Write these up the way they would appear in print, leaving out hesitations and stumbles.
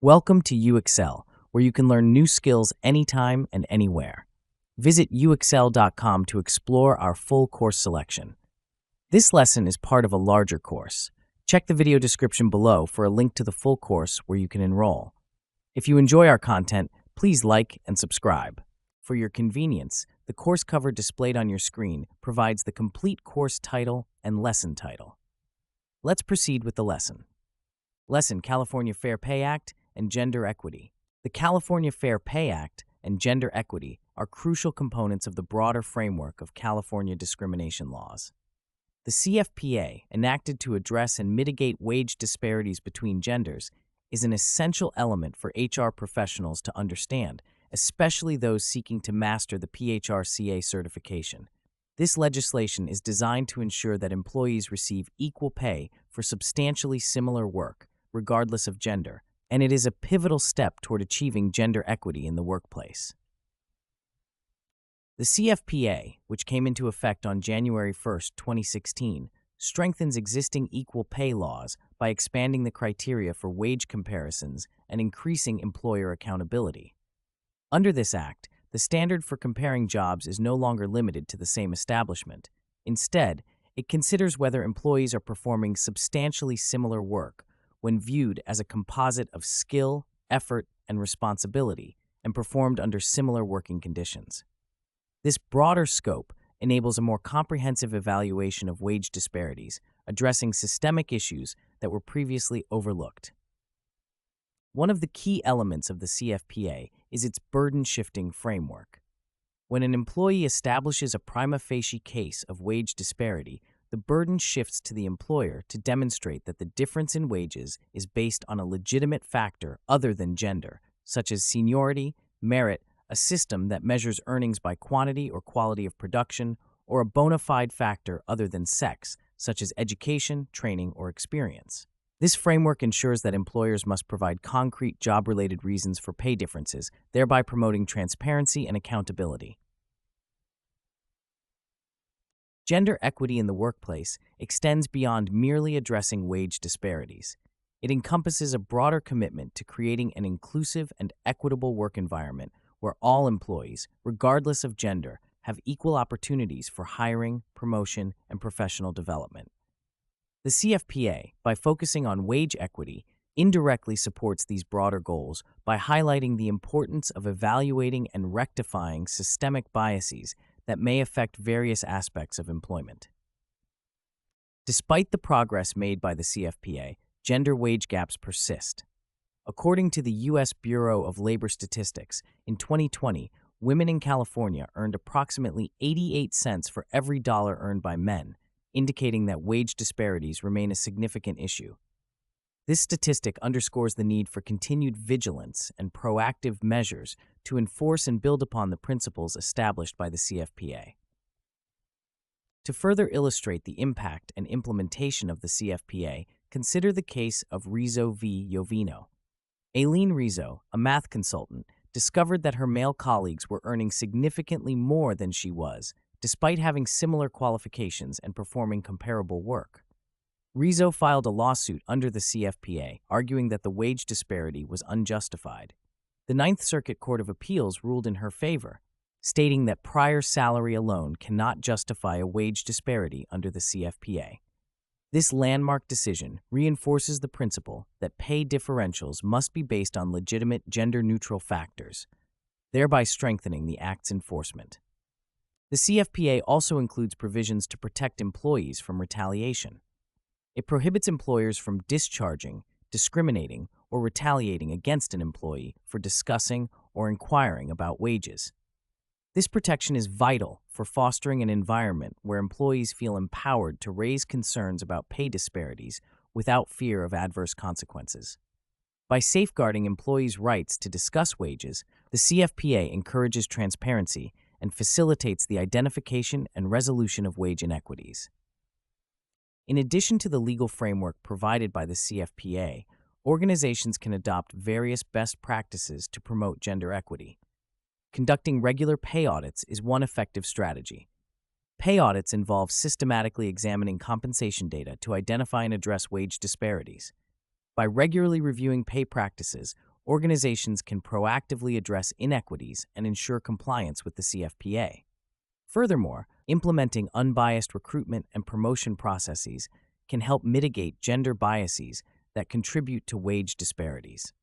Welcome to UXL, where you can learn new skills anytime and anywhere. Visit uxl.com to explore our full course selection. This lesson is part of a larger course. Check the video description below for a link to the full course where you can enroll. If you enjoy our content, please like and subscribe. For your convenience, the course cover displayed on your screen provides the complete course title and lesson title. Let's proceed with the lesson. Lesson: California Fair Pay Act and Gender Equity. The California Fair Pay Act and gender equity are crucial components of the broader framework of California discrimination laws. The CFPA, enacted to address and mitigate wage disparities between genders, is an essential element for HR professionals to understand, especially those seeking to master the PHRca certification. This legislation is designed to ensure that employees receive equal pay for substantially similar work, regardless of gender, and it is a pivotal step toward achieving gender equity in the workplace. The CFPA, which came into effect on January 1, 2016, strengthens existing equal pay laws by expanding the criteria for wage comparisons and increasing employer accountability. Under this act, the standard for comparing jobs is no longer limited to the same establishment. Instead, it considers whether employees are performing substantially similar work when viewed as a composite of skill, effort, and responsibility, and performed under similar working conditions. This broader scope enables a more comprehensive evaluation of wage disparities, addressing systemic issues that were previously overlooked. One of the key elements of the CFPA is its burden-shifting framework. When an employee establishes a prima facie case of wage disparity, the burden shifts to the employer to demonstrate that the difference in wages is based on a legitimate factor other than gender, such as seniority, merit, a system that measures earnings by quantity or quality of production, or a bona fide factor other than sex, such as education, training, or experience. This framework ensures that employers must provide concrete job-related reasons for pay differences, thereby promoting transparency and accountability. Gender equity in the workplace extends beyond merely addressing wage disparities. It encompasses a broader commitment to creating an inclusive and equitable work environment where all employees, regardless of gender, have equal opportunities for hiring, promotion, and professional development. The CFPA, by focusing on wage equity, indirectly supports these broader goals by highlighting the importance of evaluating and rectifying systemic biases that may affect various aspects of employment. Despite the progress made by the CFPA, gender wage gaps persist. According to the U.S. Bureau of Labor Statistics, in 2020, women in California earned approximately 88 cents for every dollar earned by men, indicating that wage disparities remain a significant issue. This statistic underscores the need for continued vigilance and proactive measures to enforce and build upon the principles established by the CFPA. To further illustrate the impact and implementation of the CFPA, consider the case of Rizzo v. Jovino. Aileen Rizzo, a math consultant, discovered that her male colleagues were earning significantly more than she was, despite having similar qualifications and performing comparable work. Rizzo filed a lawsuit under the CFPA, arguing that the wage disparity was unjustified. The Ninth Circuit Court of Appeals ruled in her favor, stating that prior salary alone cannot justify a wage disparity under the CFPA. This landmark decision reinforces the principle that pay differentials must be based on legitimate gender-neutral factors, thereby strengthening the Act's enforcement. The CFPA also includes provisions to protect employees from retaliation. It prohibits employers from discharging, discriminating, or retaliating against an employee for discussing or inquiring about wages. This protection is vital for fostering an environment where employees feel empowered to raise concerns about pay disparities without fear of adverse consequences. By safeguarding employees' rights to discuss wages, the CFPA encourages transparency and facilitates the identification and resolution of wage inequities. In addition to the legal framework provided by the CFPA, organizations can adopt various best practices to promote gender equity. Conducting regular pay audits is one effective strategy. Pay audits involve systematically examining compensation data to identify and address wage disparities. By regularly reviewing pay practices, organizations can proactively address inequities and ensure compliance with the CFPA. Furthermore, implementing unbiased recruitment and promotion processes can help mitigate gender biases that contribute to wage disparities.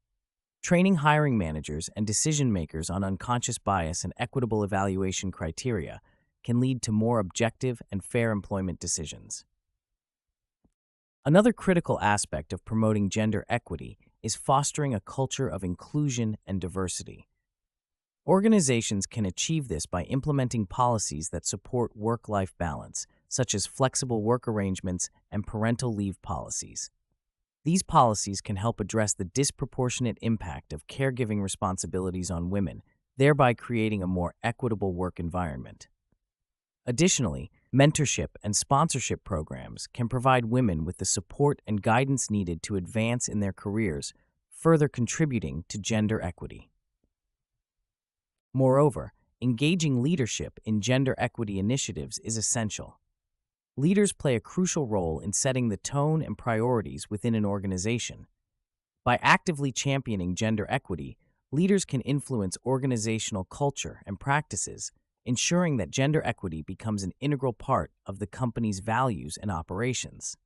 Training hiring managers and decision makers on unconscious bias and equitable evaluation criteria can lead to more objective and fair employment decisions. Another critical aspect of promoting gender equity is fostering a culture of inclusion and diversity. Organizations can achieve this by implementing policies that support work-life balance, such as flexible work arrangements and parental leave policies. These policies can help address the disproportionate impact of caregiving responsibilities on women, thereby creating a more equitable work environment. Additionally, mentorship and sponsorship programs can provide women with the support and guidance needed to advance in their careers, further contributing to gender equity. Moreover, engaging leadership in gender equity initiatives is essential. Leaders play a crucial role in setting the tone and priorities within an organization. By actively championing gender equity, leaders can influence organizational culture and practices, ensuring that gender equity becomes an integral part of the company's values and operations.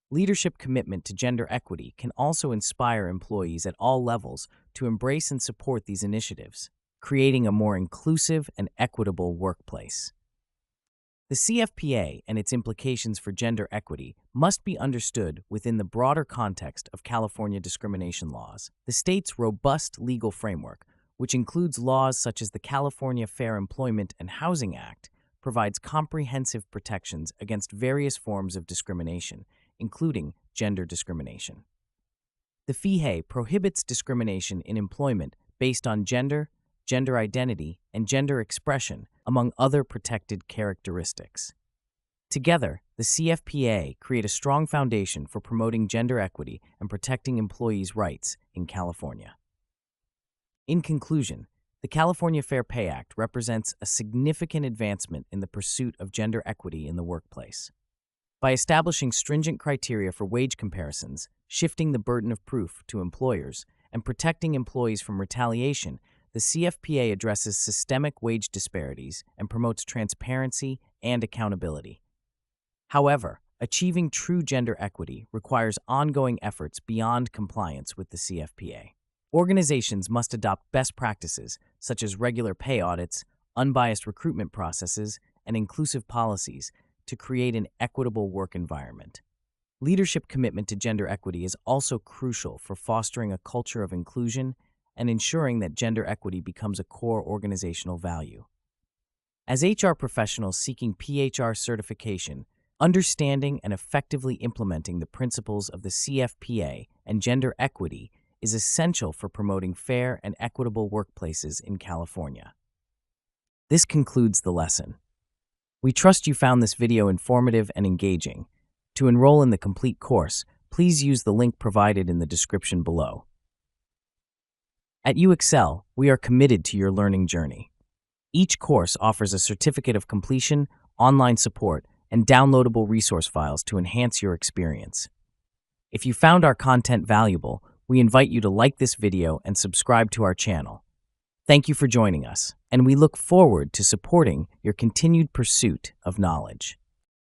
Leadership commitment to gender equity can also inspire employees at all levels to embrace and support these initiatives, creating a more inclusive and equitable workplace. The CFPA and its implications for gender equity must be understood within the broader context of California discrimination laws. The state's robust legal framework, which includes laws such as the California Fair Employment and Housing Act, provides comprehensive protections against various forms of discrimination, including gender discrimination. The PHRca prohibits discrimination in employment based on gender, gender identity, and gender expression, among other protected characteristics. Together, the CFPA create a strong foundation for promoting gender equity and protecting employees' rights in California. In conclusion, the California Fair Pay Act represents a significant advancement in the pursuit of gender equity in the workplace. By establishing stringent criteria for wage comparisons, shifting the burden of proof to employers, and protecting employees from retaliation, the CFPA addresses systemic wage disparities and promotes transparency and accountability. However, achieving true gender equity requires ongoing efforts beyond compliance with the CFPA. Organizations must adopt best practices such as regular pay audits, unbiased recruitment processes, and inclusive policies to create an equitable work environment. Leadership commitment to gender equity is also crucial for fostering a culture of inclusion and ensuring that gender equity becomes a core organizational value. As HR professionals seeking PHR certification, understanding and effectively implementing the principles of the CFPA and gender equity is essential for promoting fair and equitable workplaces in California. This concludes the lesson. We trust you found this video informative and engaging. To enroll in the complete course, please use the link provided in the description below. At UExcel, we are committed to your learning journey. Each course offers a certificate of completion, online support, and downloadable resource files to enhance your experience. If you found our content valuable, we invite you to like this video and subscribe to our channel. Thank you for joining us, and we look forward to supporting your continued pursuit of knowledge.